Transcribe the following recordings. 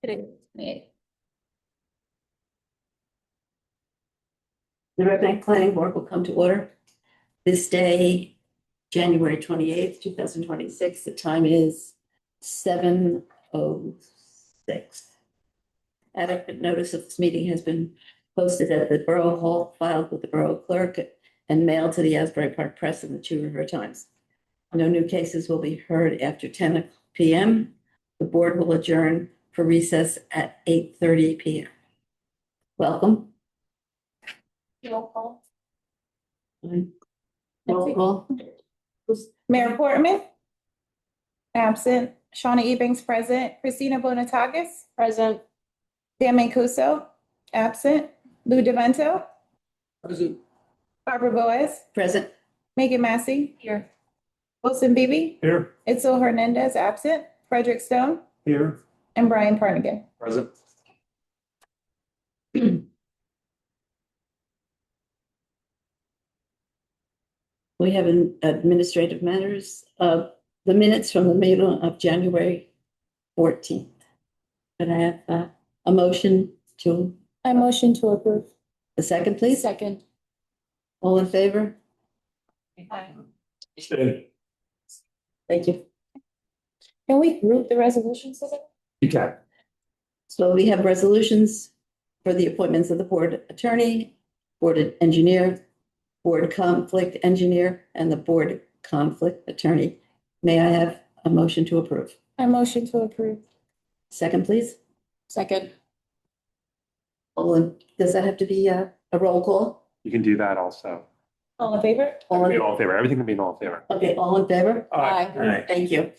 Today, 28th. The Red Bank Planning Board will come to order this day, January 28th, 2026. The time is 7:06. Adequate notice of this meeting has been posted at the Borough Hall, filed with the Borough Clerk, and mailed to the Asbury Park Press and the Two River Times. No new cases will be heard after 10 p.m. The board will adjourn for recess at 8:30 p.m. Welcome. Roll call. Roll call. Mayor Portman. Absent. Shauna Ebanks present. Christina Bonatagas. Present. Dan Mancuso. Absent. Lou DeVento. Present. Barbara Boas. Present. Megan Massey. Here. Wilson Bibi. Here. Itzel Hernandez absent. Frederick Stone. Here. And Brian Parnigan. Present. We have administrative matters of the minutes from the meeting of January 14th. Can I have a motion to I motion to approve. a second, please? Second. All in favor? Stay. Thank you. Can we group the resolutions together? You can. So we have resolutions for the appointments of the board attorney, board engineer, board conflict engineer, and the board conflict attorney. May I have a motion to approve? I motion to approve. Second, please. Second. Does that have to be a roll call? You can do that also. All in favor? All Be in, all in favor. Everything can be in all in favor. okay, all in favor? Aye. Thank you.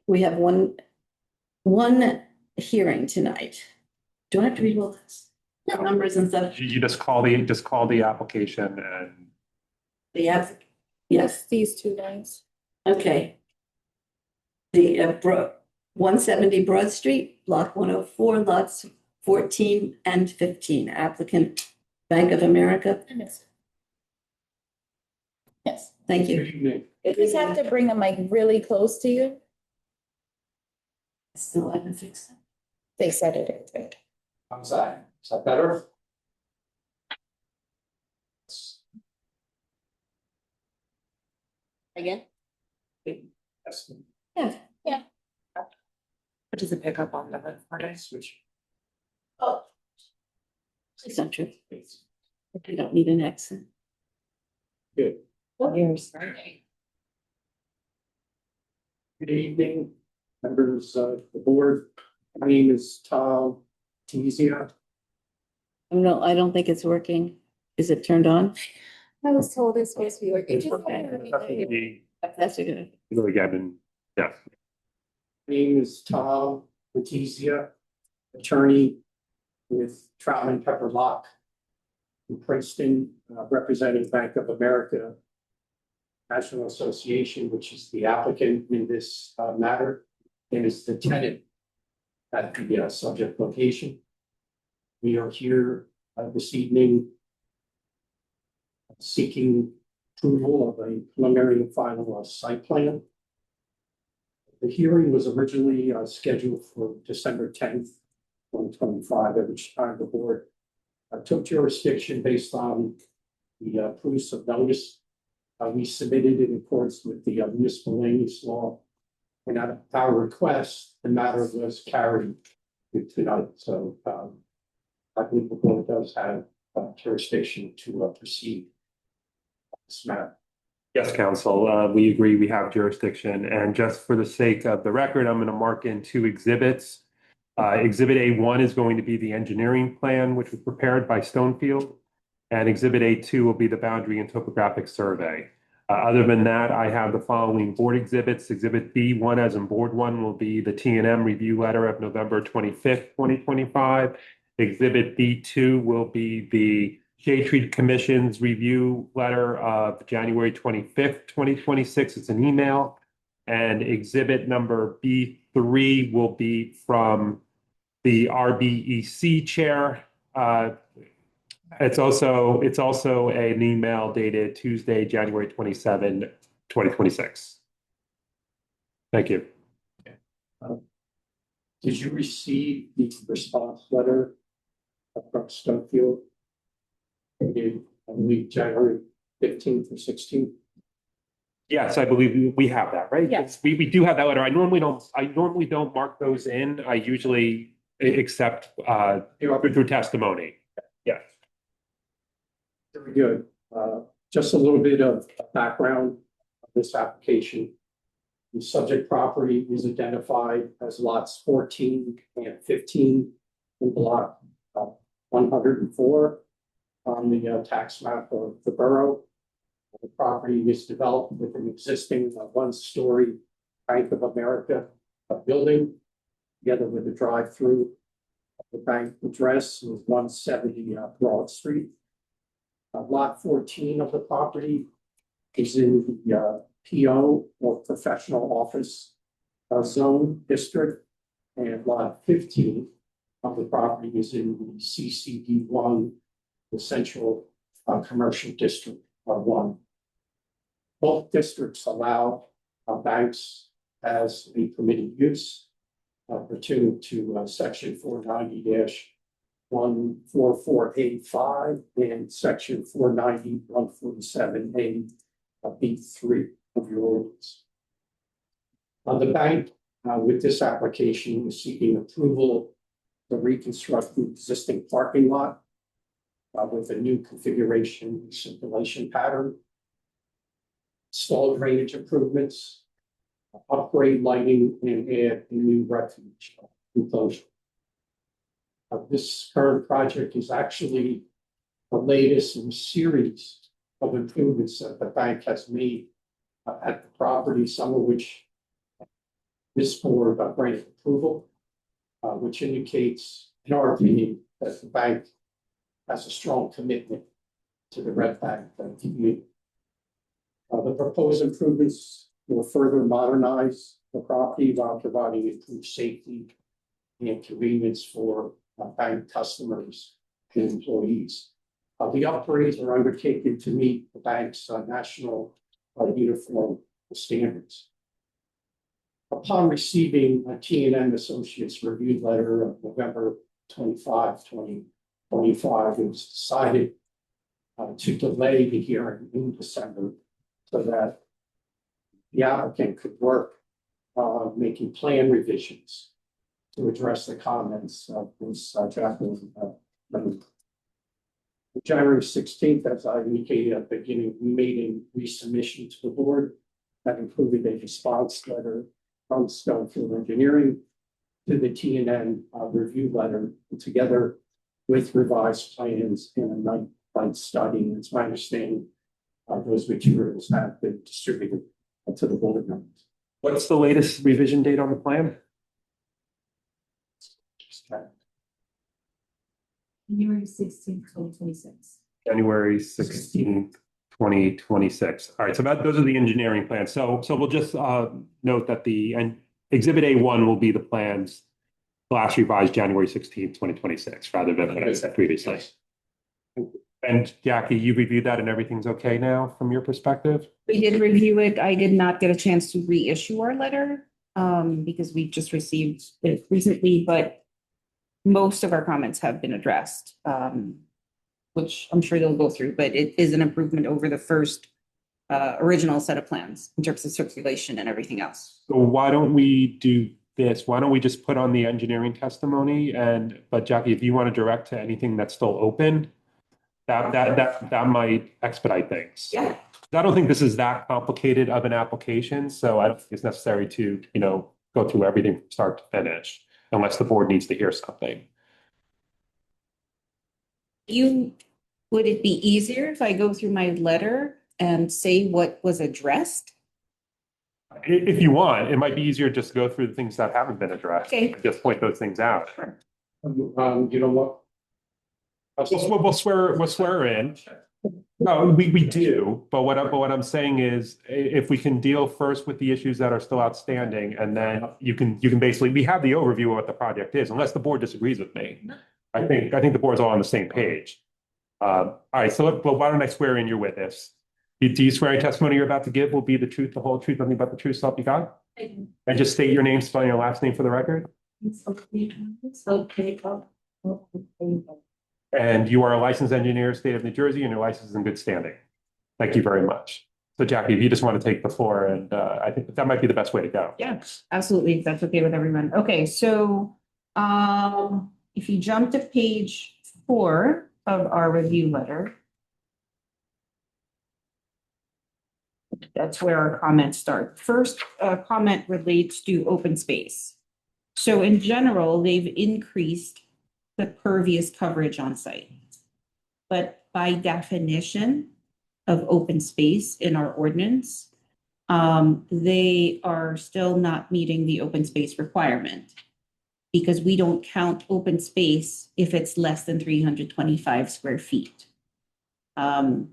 We have one hearing tonight. Do I have to read all this? Numbers and stuff? You just call the application and The app? Yes, These two lines. okay. The 170 Broad Street, block 104, lots 14 and 15. Applicant Bank of America. Yes. Yes. Thank Good you. evening. You just have to bring them like really close to you. Still haven't fixed it. They said it. Right? How's that? Is that better? Again? Yes. Yeah. What does it pick up on the Friday? Switch. Oh. It's not true. You don't need an accent. Good. Years. Good evening, members of the board. My name is Tom Tizia. No, I don't think it's working. Is it turned on? I was told it's supposed to be working. definitely That's a good. go again and yeah. My name is Tom Tizia, attorney with Troutman Pepper Lock in Princeton, representing Bank of America National Association, which is the applicant in this matter, and is the tenant at the subject location. We are here this evening seeking approval of a preliminary and final site plan. The hearing was originally scheduled for December 10th, 2025, at which time the board took jurisdiction based on the proofs of notice. We submitted in accordance with the municipal land use law. And at our request, the matter was carried to tonight. So I believe the board does have jurisdiction to proceed on this matter. Yes, council, we agree we have jurisdiction. And just for the sake of the record, I'm going to mark in two exhibits. Exhibit A1 is going to be the engineering plan, which was prepared by Stonefield. And Exhibit A2 will be the boundary and topographic survey. Other than that, I have the following board exhibits. Exhibit B1, as in board one, will be the T&M review letter of November 25th, 2025. Exhibit B2 will be the Shade Tree Commission's review letter of January 25th, 2026. It's an email. And exhibit number B3 will be from the RBEC chair. It's also an email dated Tuesday, January 27, 2026. Thank you. Did you receive the response letter from Stonefield? Dated, I believe, January 15th or 16th? Yes, I believe we have that, right? Yes. We do have that letter. I normally don't mark those in. I usually accept through testimony. Yes. Very good. Just a little bit of background of this application. The subject property is identified as lots 14 and 15 in block 104 on the tax map of the borough. The property is developed with an existing one-story Bank of America building, together with a drive-through. The bank address is 170 Broad Street. Lot 14 of the property is in the PO or professional office zone district, and lot 15 of the property is in the CCD1, the central commercial district 1. Both districts allow banks as a permitted use pursuant to section 490-14485 and section 490-147A B3 of your ordinance. The bank with this application is seeking approval to reconstruct the existing parking lot with a new configuration and circulation pattern, install drainage improvements, upgrade lighting, and add a new refuge enclosure. This current project is actually the latest in a series of improvements that the bank has made at the property, some of which this board granted approval, which indicates, in our opinion, that the bank has a strong commitment to the Red Bank community. The proposed improvements will further modernize the property while providing improved safety and convenience for bank customers and employees. The upgrades are undertaken to meet the bank's national uniform standards. Upon receiving a T&M Associates review letter of November 25, 2025, it was decided to delay the hearing in December so that the applicant could work making plan revisions to address the comments of this draft. January 16th, as I indicated at the beginning, we made a resubmission to the board that included a response letter from Stonefield Engineering to the T&M review letter, together with revised plans and a night study. It's my understanding those materials have been distributed to the board members. What's the latest revision date on the plan? January 16th, 2026. January 16th, 2026. All right, so those are the engineering plans. So we'll just note that Exhibit A1 will be the plans last revised January 16th, 2026, rather than what I said previously. And Jackie, you reviewed that and everything's okay now from your perspective? We did review it. I did not get a chance to reissue our letter because we just received it recently, but most of our comments have been addressed, which I'm sure they'll go through, but it is an improvement over the first original set of plans in terms of circulation and everything else. So why don't we do this? Why don't we just put on the engineering testimony but Jackie, if you want to direct to anything that's still open, that might expedite things. Yeah. I don't think this is that complicated of an application, so I don't think it's necessary to, go through everything from start to finish, unless the board needs to hear something. Would it be easier if I go through my letter and say what was addressed? If you want, it might be easier just to go through the things that haven't been addressed. Okay. Just point those things out. You know what? We'll swear in. No, we do, but what I'm saying is, if we can deal first with the issues that are still outstanding, and then you can basically, we have the overview of what the project is, unless the board disagrees with me. I think the board's all on the same page. All right, so why don't I swear in your witness? Do you swear any testimony you're about to give will be the truth, the whole truth, nothing but the truth, so help you God? And And just state your name, spelling your last name for the record. it's okay. And you are a licensed engineer, state of New Jersey, and your license is in good standing. Thank you very much. So Jackie, if you just want to take the floor, and I think that might be the best way to go. Yeah, absolutely, if that's okay with everyone. Okay, so if you jump to page 4 of our review letter. That's where our comments start. First, comment relates to open space. So in general, they've increased the pervious coverage on site. But by definition of open space in our ordinance, they are still not meeting the open space requirement because we don't count open space if it's less than 325 square feet. However,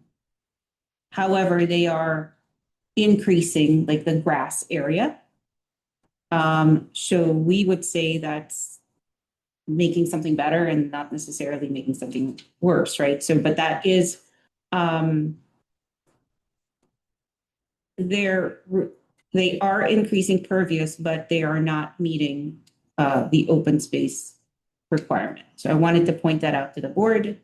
they are increasing like the grass area. So we would say that's making something better and not necessarily making something worse, right? So, but that is, they are increasing pervious, but they are not meeting the open space requirement. So I wanted to point that out to the board.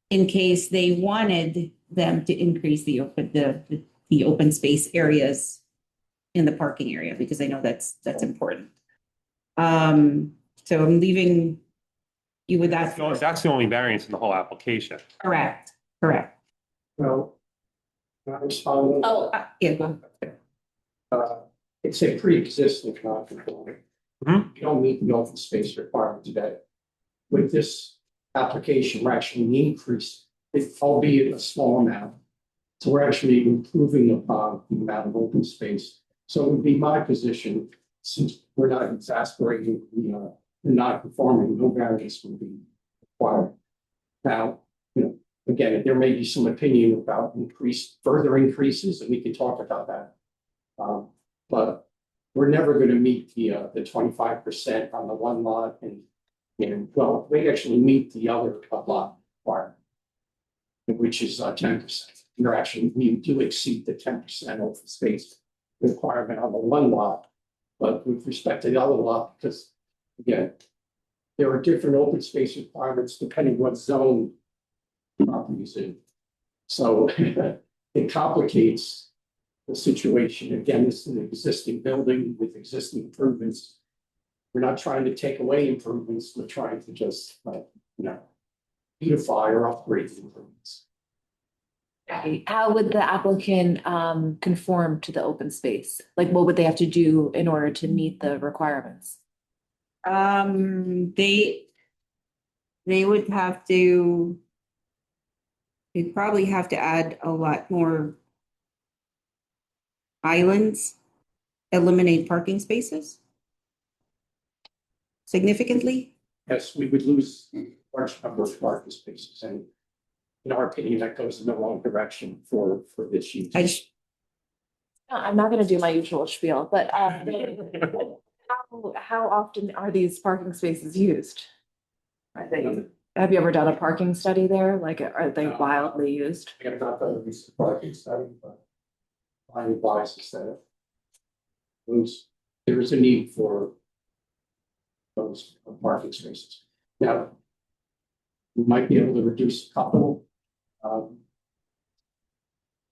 In case they wanted them to increase the open space areas in the parking area, because I know that's important. So I'm leaving you with that. No, that's the only variance in the whole application. Correct. Well, can I respond? Yeah, go ahead. It's a pre-existing non-conforming. Mhm. You don't meet the open space requirement today. With this application, we're actually increasing, albeit a small amount. So we're actually improving upon the amount of open space. So it would be my position, since we're not exasperating the non-conforming, no variance would be required. Now, again, there may be some opinion about further increases, and we can talk about that. But we're never going to meet the 25% on the one lot, and well, we actually meet the other lot requirement, which is 10%. We do exceed the 10% open space requirement on the one lot, but with respect to the other lot, because again, there are different open space requirements depending what zone property is in. So it complicates the situation. Again, this is an existing building with existing improvements. We're not trying to take away improvements. We're trying to just, beautify or upgrade the improvements. How would the applicant conform to the open space? Like, what would they have to do in order to meet the requirements? They would have to. They'd probably have to add a lot more islands, eliminate parking spaces significantly. Yes, we would lose a large number of parking spaces, and in our opinion, that goes in the wrong direction for this use. I'm not going to do my usual spiel, but how often are these parking spaces used? Have you ever done a parking study there? Like, are they wildly used? I have not done a recent parking study, but I advise that there is a need for those parking spaces. Now, we might be able to reduce a couple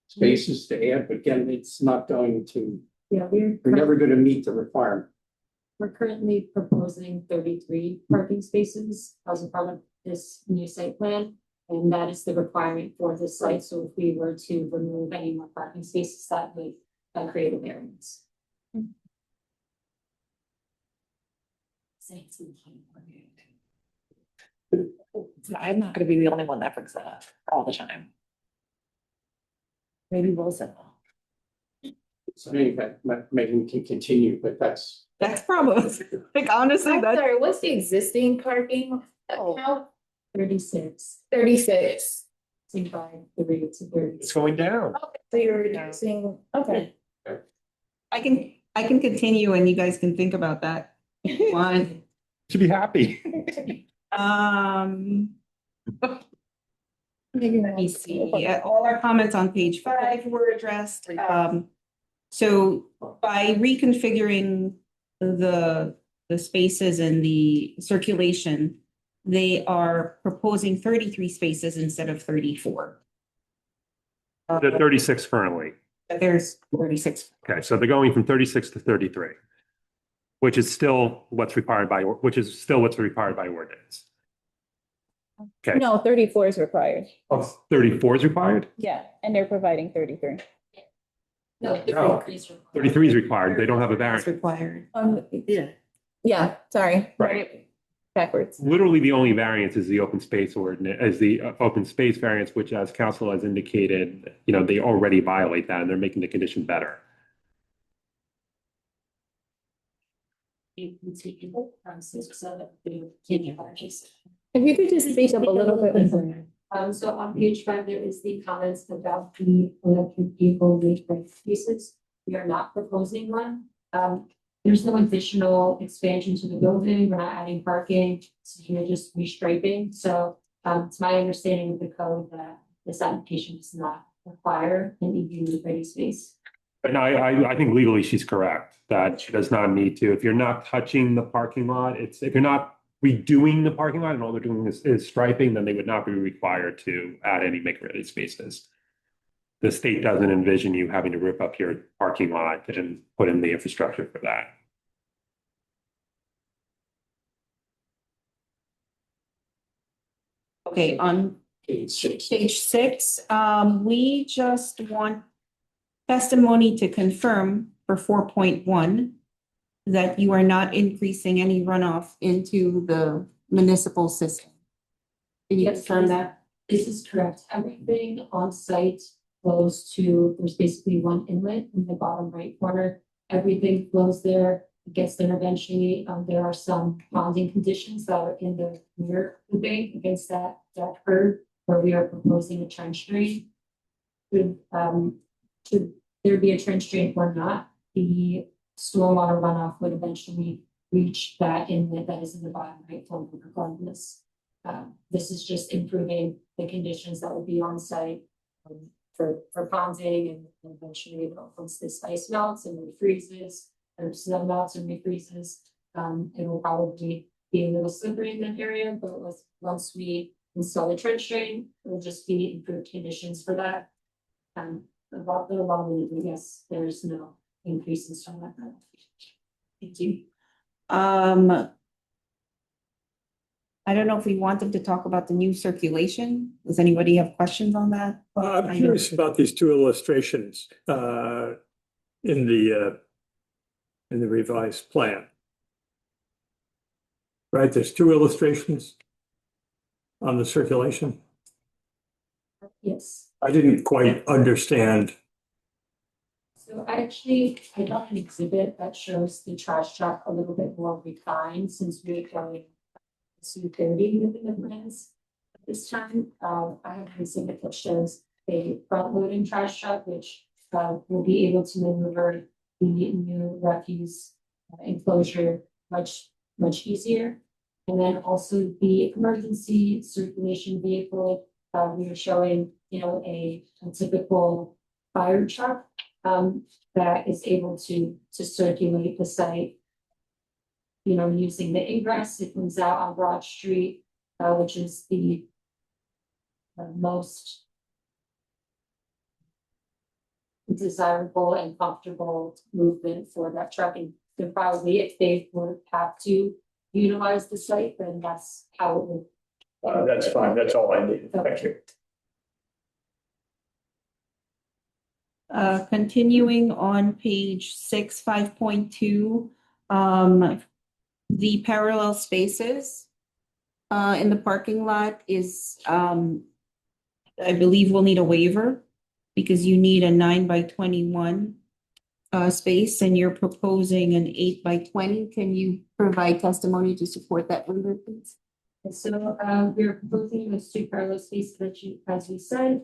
spaces to add, but again, it's not going to, Yeah, we're never going to meet the requirement. we're currently proposing 33 parking spaces as a part of this new site plan. And that is the requirement for this site. So if we were to remove any more parking spaces, that would create a variance. I'm not going to be the only one that brings that up all the time. Maybe Wilson will. So anyway, maybe we can continue, but that's probably, like, honestly, I'm sorry, what's the existing parking count? 36. 36. By the rate to 30. It's going down. Okay, so you're reducing, okay. I can continue and you guys can think about that. One. Should be happy. Let me see. Yeah, all our comments on page 5 were addressed. So by reconfiguring the spaces and the circulation, they are proposing 33 spaces instead of 34. The 36 currently. There's 36. Okay, so they're going from 36 to 33, which is still what's required by ordinance. Okay. No, 34 is required. Oh, 34 is required? Yeah, and they're providing 33. No, No. 33 is required. They don't have a variance. It's required. Yeah. Yeah, sorry. Right. Backwards. Literally, the only variance is the open space ordinance, as the open space variance, which as council has indicated, they already violate that and they're making the condition better. You can take it from 6, 7, 8, parties. If you could just speak up a little bit. So on page 5, there is the comments about the electric vehicle weight pieces. We are not proposing one. There's no additional expansion to the building. We're not adding parking. So we're just restriping. So it's my understanding of the code that this application does not require an EV ready space. But no, I think legally she's correct that she does not need to. If you're not touching the parking lot, if you're not redoing the parking lot and all they're doing is striping, then they would not be required to add any make-ready spaces. The state doesn't envision you having to rip up your parking lot and put in the infrastructure for that. Okay, on Page 6. page 6, we just want testimony to confirm for 4.1 that you are not increasing any runoff into the municipal system. Can you Yes, confirm please. that? This is correct. Everything on site flows to, there's basically one inlet in the bottom right corner. Everything flows there, it gets there eventually. There are some bonding conditions that are in the rear looping against that curb where we are proposing a trench drain. Should there be a trench drain or not, the stormwater runoff would eventually reach that inlet that is in the bottom right corner regardless. This is just improving the conditions that will be on site for ponding and eventually once this ice melts and refreezes or snow melts and refreezes, it will probably be a little slippery in that area, but once we install the trench drain, it will just be improved conditions for that. About the long, yes, there's no increase in stormwater. Thank you. I don't know if we want them to talk about the new circulation. Does anybody have questions on that? I'm curious about these two illustrations in the revised plan. Right, there's two illustrations on the circulation. Yes. I didn't quite understand. So I got an exhibit that shows the trash truck a little bit more refined since we're going to 30 within the plans. At this time, I have an exhibit that shows a front loading trash truck, which will be able to maneuver the new refuse enclosure much easier. And then also the emergency circulation vehicle, we are showing, a typical fire truck that is able to circulate the site. Using the ingress, it comes out on Broad Street, which is the most desirable and comfortable movement for that truck. And then probably if they would have to utilize the site, then that's how it would. That's fine, that's all I need. Thank you. Continuing on page 6, 5.2, the parallel spaces in the parking lot is, I believe we'll need a waiver because you need a 9 by 21 space and you're proposing an 8 by 20. Can you provide testimony to support that waiver, please? So we are proposing those two parallel spaces that as we said,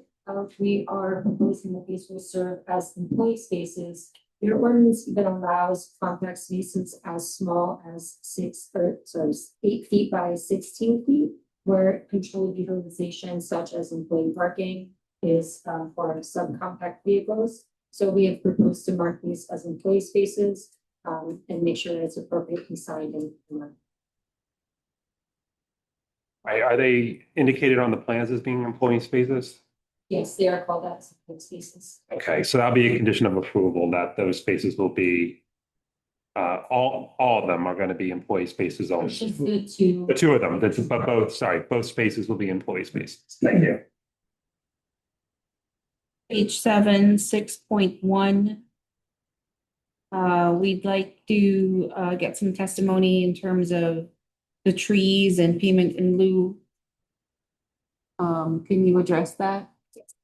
we are proposing that these will serve as employee spaces. Your ordinance even allows compact spaces as small as 8 feet by 16 feet, where controlled utilization such as employee parking is for subcompact vehicles. So we have proposed to mark these as employee spaces, and make sure that it's appropriately signed and marked. Are they indicated on the plans as being employee spaces? Yes, they are called as employee spaces. Okay, so that'll be a condition of approval that those spaces will be, all of them are going to be employee spaces It's only. just the two. The two of them, but both spaces will be employee spaces. Thank you. Page 7, 6.1. We'd like to get some testimony in terms of the trees and payment in lieu. Can you address that?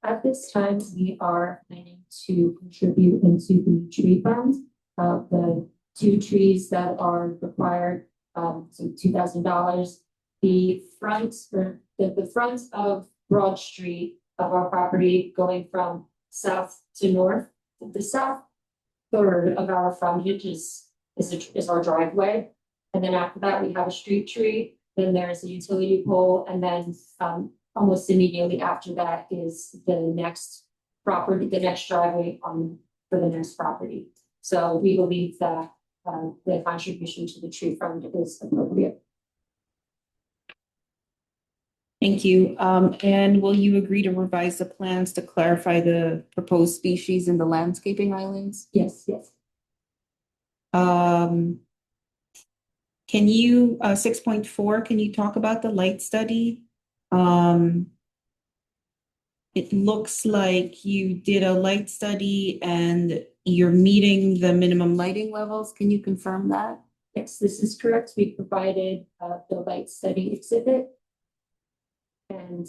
At this time, we are planning to contribute into the tree fund. The two trees that are required, so $2,000. The front, or the front of Broad Street of our property going from south to north. The south third of our frontage is our driveway. And then after that, we have a street tree, then there's a utility pole, and then almost immediately after that is the next property, the next driveway for the next property. So we believe that the contribution to the tree fund is appropriate. Thank you. And will you agree to revise the plans to clarify the proposed species in the landscaping islands? Yes, yes. Can you, 6.4, can you talk about the light study? It looks like you did a light study and you're meeting the minimum lighting levels. Can you confirm that? Yes, this is correct. We provided the light study exhibit. And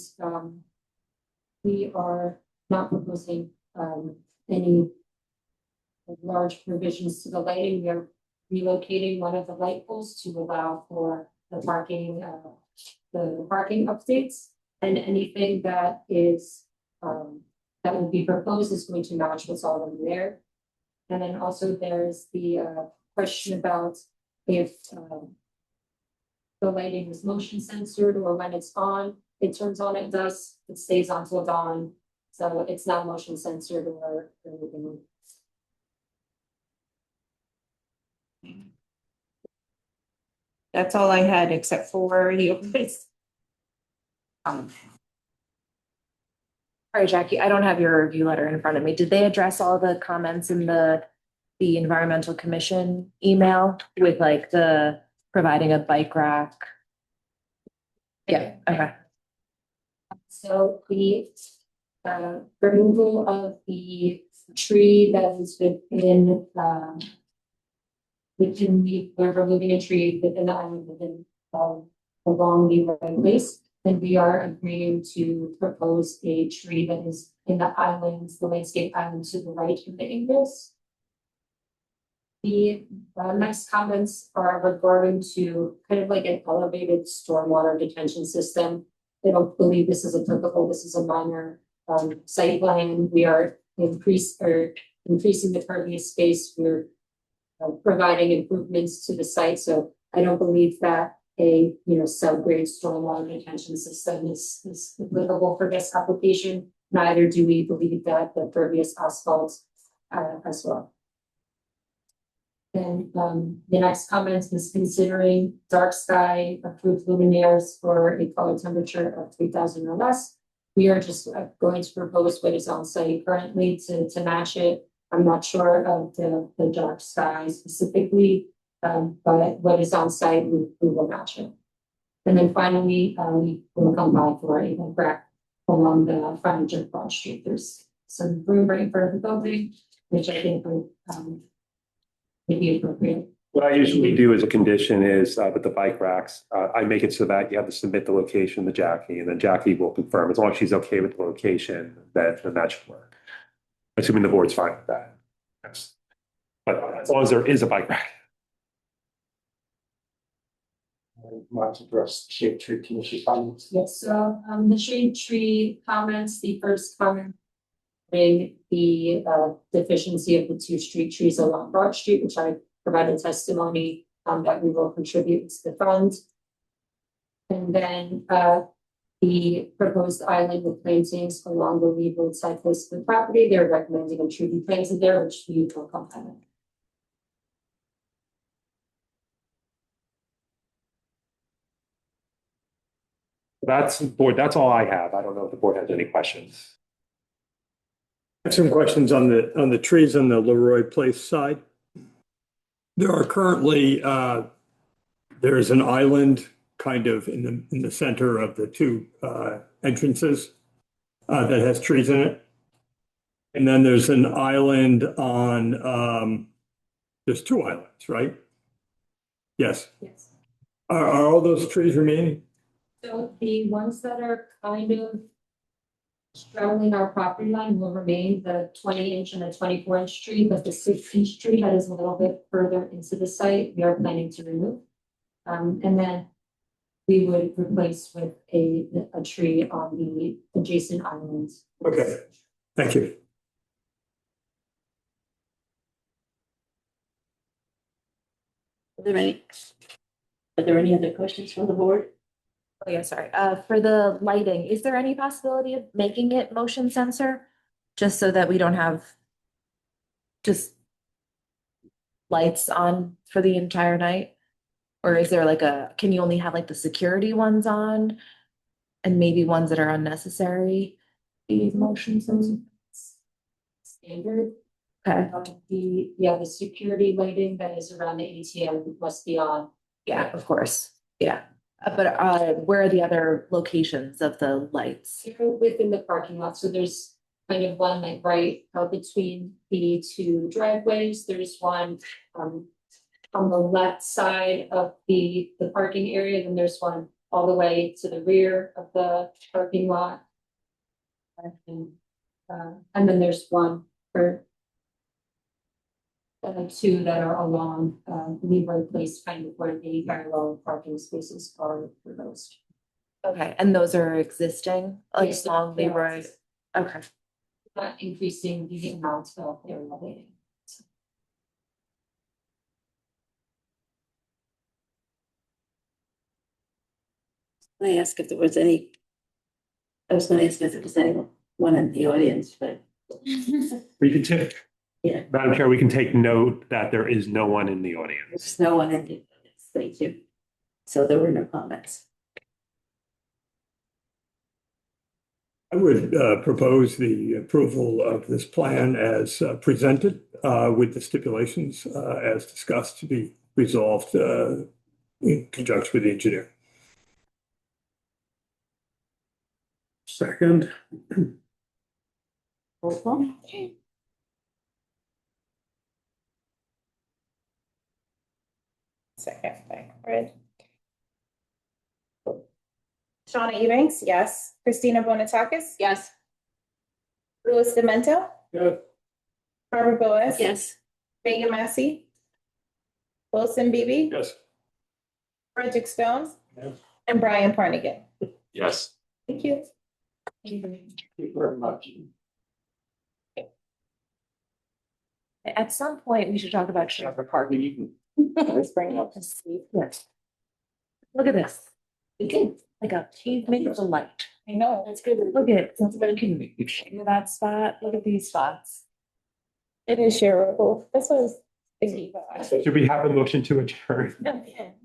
we are not proposing any large provisions to the lighting. We are relocating one of the light poles to allow for the parking updates, and anything that is that will be proposed is going to match what's already there. And then also there's the question about if the lighting is motion censored, or when it's on, it turns on at dusk, it stays on till dawn. So it's not motion censored or anything. That's all I had except for the open space. Sorry, Jackie, I don't have your review letter in front of me. Did they address all the comments in the environmental commission email with like the providing a bike rack? Yeah, okay. So the removal of the tree that is within we're removing a tree within the island within along the right place. And we are agreeing to propose a tree that is in the islands, the landscape island to the right of the ingress. The next comments are regarding to kind of like an elevated stormwater detention system. I don't believe this is applicable. This is a minor site plan. We are increasing the pervious space. We're providing improvements to the site. So I don't believe that a subgrade stormwater detention system is applicable for this application. Neither do we believe that the pervious asphalt as well. And the next comment is considering dark sky approved luminaires for a color temperature of 3,000 or less. We are just going to propose what is on site currently to match it. I'm not sure of the dark sky specifically, but what is on site, we will match it. And then finally, we will come by for a rack along the frontage of Broad Street. There's some room right in front of the building, which I think would be appropriate. What I usually do as a condition is with the bike racks, I make it so that you have to submit the location to Jackie, and then Jackie will confirm. As long as she's okay with the location, then that should work. Assuming the board's fine with that. But as long as there is a bike rack. Want to address shade tree commission comments? Yes, so the shade tree comments, the first comment being the deficiency of the two street trees along Broad Street, which I provided testimony that we will contribute to the fund. And then the proposed island with plantings along the Lee roadside face of the property. They're recommending a tree be planted there, which we will complement. That's board, that's all I have. I don't know if the board has any questions. I have some questions on the trees on the Leroy Place side. There are currently, there is an island kind of in the center of the two entrances that has trees in it. And then there's an island on, there's two islands, right? Yes. Yes. Are all those trees remaining? So the ones that are kind of straddling our property line will remain the 20-inch and the 24-inch tree, but the 6-inch tree that is a little bit further into the site, we are planning to remove. And then we would replace with a tree on the adjacent islands. Okay, thank you. Are there any other questions from the board? Oh, yeah, sorry. For the lighting, is there any possibility of making it motion sensor? Just so that we don't have just lights on for the entire night? Or is there like can you only have like the security ones on? And maybe ones that are unnecessary? The motion sensor? Standard. Okay, The security lighting that is around the ATM must be on. yeah, of course, yeah. But where are the other locations of the lights? They're within the parking lot, so there's kind of one like right between the two driveways. There's one on the left side of the parking area, then there's one all the way to the rear of the parking lot. And then there's one for two that are along Leroy Place, kind of where the parallel parking spaces are proposed. Okay, and those are existing, like Yes, along they are Leroy? existing. Okay, Not increasing the amount of area lighting. I ask if there was any, I was gonna ask if there was anyone in the audience, but We can take, yeah, Madam Chair, we can take note that there is no one in the audience. there's no one in the audience. Thank you. So there were no comments. I would propose the approval of this plan as presented with the stipulations as discussed to be resolved in conjunction with the engineer. Second. Roll call. Second, by Fred. Shauna Eubanks, yes. Christina Bonatakis? yes. Louis Demento? Good. Barbara Boas? Yes. Megan Massey? Wilson Bibi? Yes. Frederick Stone? Yes. And Brian Parnigan. Yes. Thank you. Thank you very much. At some point, we should talk about Schaefer Park. Let's bring it up to speed. Yes. Look at this. We can, like a achievement of the light. I know. That's good. Look at, share that spot. Look at these spots. It is shareable. This was thinking about. Should we have a motion to adjourn?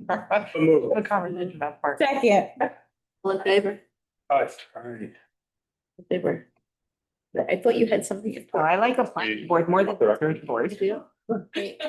A conversation about park. Second. All in favor? All right. In favor. I thought you had something. I like a planning board more than The record? board. Great.